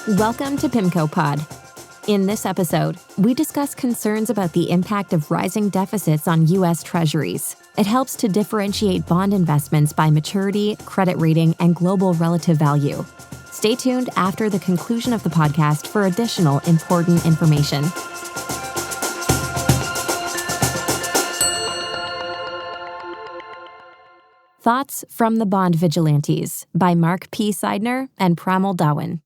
Welcome to PIMCO Pod. In this episode, we discuss concerns about the impact of rising deficits on U.S. Treasuries. It helps to differentiate bond investments by maturity, credit rating, and global relative value. Stay tuned after the conclusion of the podcast for additional important information. Thoughts from the Bond Vigilantes by Mark P. Seidner and Pramal Dhawan.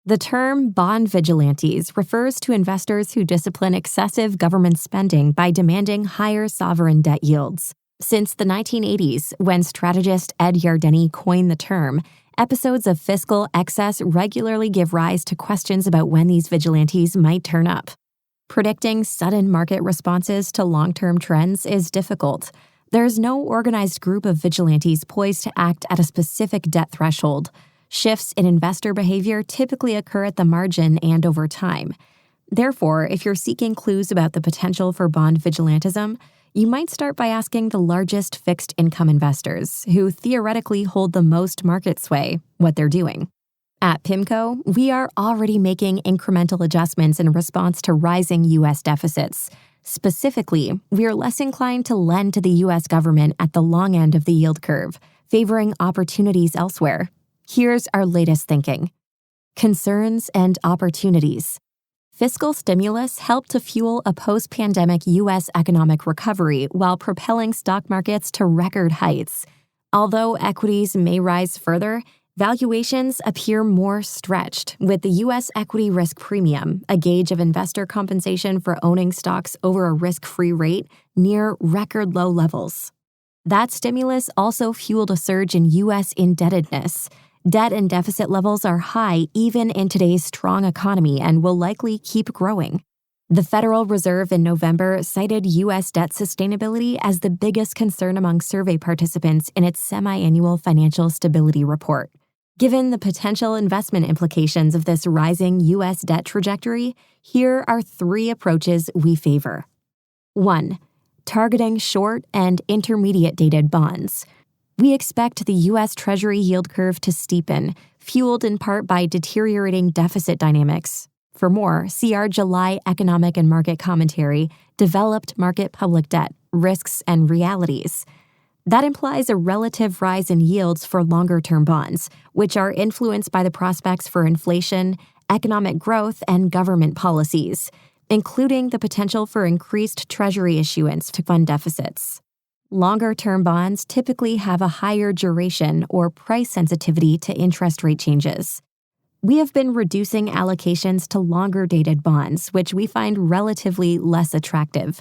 The term bond vigilantes refers to investors who discipline excessive government spending by demanding higher sovereign debt yields. Since the 1980s, when strategist Ed Yardeni coined the term, episodes of fiscal excess regularly give rise to questions about when these vigilantes might turn up. Predicting sudden market responses to long-term trends is difficult. There's no organized group of vigilantes poised to act at a specific debt threshold. Shifts in investor behavior typically occur at the margin and over time. Therefore, if you're seeking clues about the potential for bond vigilantism, you might start by asking the largest fixed income investors, who theoretically hold the most market sway, what they're doing. At PIMCO, we are already making incremental adjustments in response to rising U.S. deficits. Specifically, we are less inclined to lend to the U.S. government at the long end of the yield curve, favoring opportunities elsewhere. Here's our latest thinking. Concerns and opportunities. Fiscal stimulus helped to fuel a post-pandemic U.S. economic recovery while propelling stock markets to record heights. Although equities may rise further, valuations appear more stretched, with the U.S. equity risk premium, a gauge of investor compensation for owning stocks over a risk-free rate, near record low levels. That stimulus also fueled a surge in U.S. indebtedness. Debt and deficit levels are high even in today's strong economy and will likely keep growing. The Federal Reserve in November cited U.S. debt sustainability as the biggest concern among survey participants in its semi-annual financial stability report. Given the potential investment implications of this rising U.S. debt trajectory, here are three approaches we favor. 1. Targeting short and intermediate-dated bonds. We expect the U.S. Treasury yield curve to steepen, fueled in part by deteriorating deficit dynamics. For more, see our July Economic and Market Commentary, Developed Market Public Debt, Risks and Realities. That implies a relative rise in yields for longer-term bonds, which are influenced by the prospects for inflation, economic growth, and government policies, including the potential for increased Treasury issuance to fund deficits. Longer-term bonds typically have a higher duration or price sensitivity to interest rate changes. We have been reducing allocations to longer-dated bonds, which we find relatively less attractive.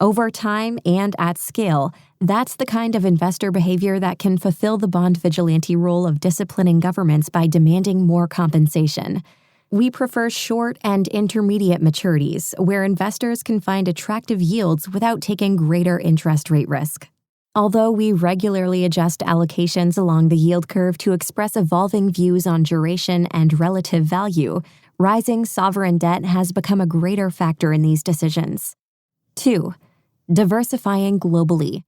Over time and at scale, that's the kind of investor behavior that can fulfill the bond vigilante role of disciplining governments by demanding more compensation. We prefer short and intermediate maturities, where investors can find attractive yields without taking greater interest rate risk. Although we regularly adjust allocations along the yield curve to express evolving views on duration and relative value, rising sovereign debt has become a greater factor in these decisions. 2. Diversifying globally.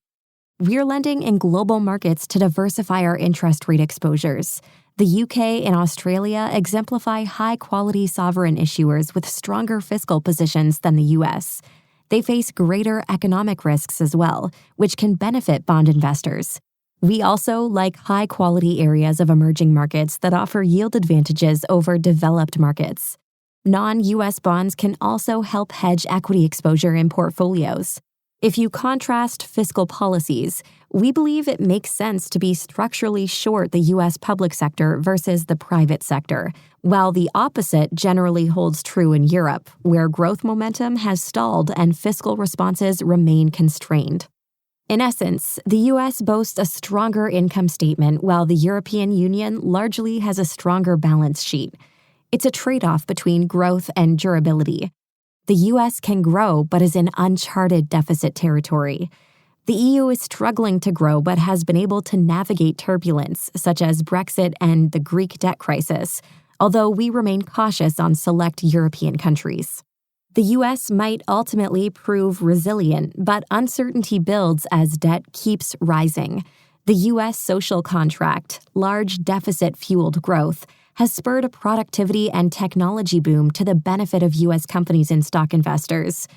We're lending in global markets to diversify our interest rate exposures. The UK and Australia exemplify high-quality sovereign issuers with stronger fiscal positions than the US. They face greater economic risks as well, which can benefit bond investors. We also like high-quality areas of emerging markets that offer yield advantages over developed markets. Non-US bonds can also help hedge equity exposure in portfolios. If you contrast fiscal policies, we believe it makes sense to be structurally short the U.S. public sector versus the private sector, while the opposite generally holds true in Europe, where growth momentum has stalled and fiscal responses remain constrained. In essence, the U.S. boasts a stronger income statement, while the European Union largely has a stronger balance sheet. It's a trade-off between growth and durability. The U.S. can grow, but is in uncharted deficit territory. The EU is struggling to grow, but has been able to navigate turbulence, such as Brexit and the Greek debt crisis, although we remain cautious on select European countries. The U.S. might ultimately prove resilient, but uncertainty builds as debt keeps rising. The U.S. social contract, large deficit-fueled growth, has spurred a productivity and technology boom to the benefit of U.S. companies and stock investors.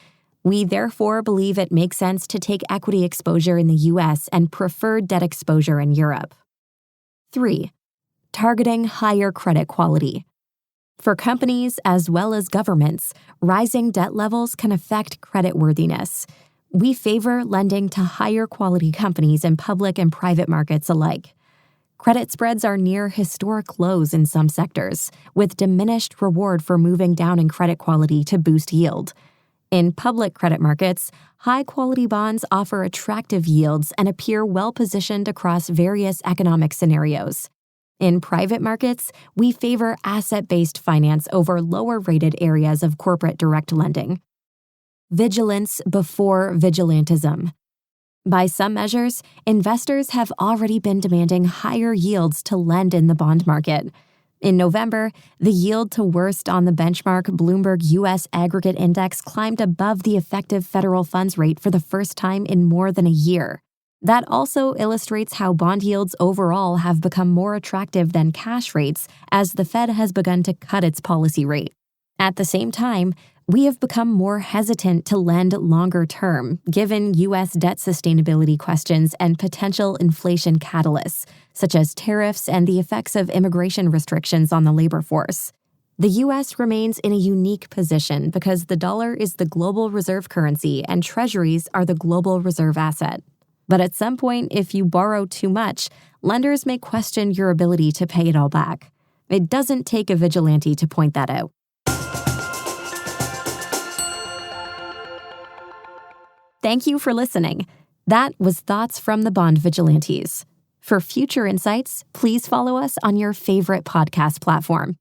We therefore believe it makes sense to take equity exposure in the U.S. and preferred debt exposure in Europe. 3. Targeting higher credit quality. For companies as well as governments, rising debt levels can affect creditworthiness. We favor lending to higher quality companies in public and private markets alike. Credit spreads are near historic lows in some sectors, with diminished reward for moving down in credit quality to boost yield. In public credit markets, high-quality bonds offer attractive yields and appear well-positioned across various economic scenarios. In private markets, we favor asset-based finance over lower-rated areas of corporate direct lending. Vigilance before vigilantism. By some measures, investors have already been demanding higher yields to lend in the bond market. In November, the yield to worst on the benchmark Bloomberg U.S. Aggregate Index climbed above the effective federal funds rate for the first time in more than a year. That also illustrates how bond yields overall have become more attractive than cash rates as the Fed has begun to cut its policy rate. At the same time, we have become more hesitant to lend longer term, given U.S. debt sustainability questions and potential inflation catalysts, such as tariffs and the effects of immigration restrictions on the labor force. The U.S. remains in a unique position because the dollar is the global reserve currency and Treasuries are the global reserve asset. But at some point, if you borrow too much, lenders may question your ability to pay it all back. It doesn't take a vigilante to point that out. Thank you for listening. That was Thoughts from the Bond Vigilantes. For future insights, please follow us on your favorite podcast platform.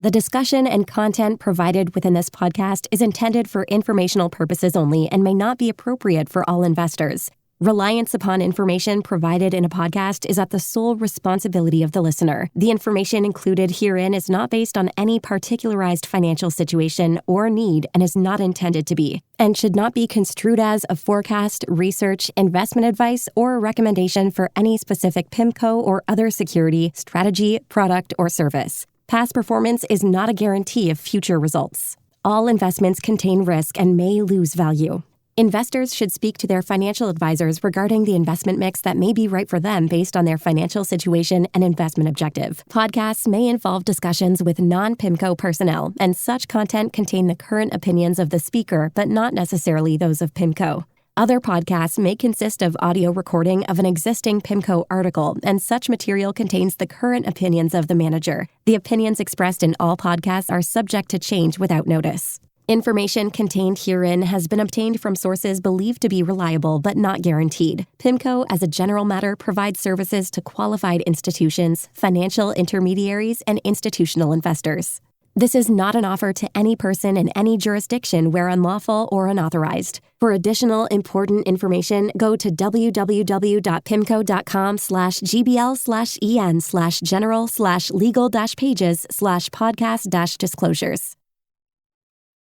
The discussion and content provided within this podcast is intended for informational purposes only and may not be appropriate for all investors. Reliance upon information provided in a podcast is at the sole responsibility of the listener. The information included herein is not based on any particularized financial situation or need and is not intended to be, and should not be construed as a forecast, research, investment advice, or a recommendation for any specific PIMCO or other security, strategy, product, or service. Past performance is not a guarantee of future results. All investments contain risk and may lose value. Investors should speak to their financial advisors regarding the investment mix that may be right for them based on their financial situation and investment objective. Podcasts may involve discussions with non-PIMCO personnel, and such content contain the current opinions of the speaker, but not necessarily those of PIMCO. Other podcasts may consist of audio recording of an existing PIMCO article, and such material contains the current opinions of the manager. The opinions expressed in all podcasts are subject to change without notice. Information contained herein has been obtained from sources believed to be reliable but not guaranteed. PIMCO, as a general matter, provides services to qualified institutions, financial intermediaries, and institutional investors. This is not an offer to any person in any jurisdiction where unlawful or unauthorized. For additional important information, go to www.pimco.com/gbl/en/general/legal-pages/podcast-disclosures.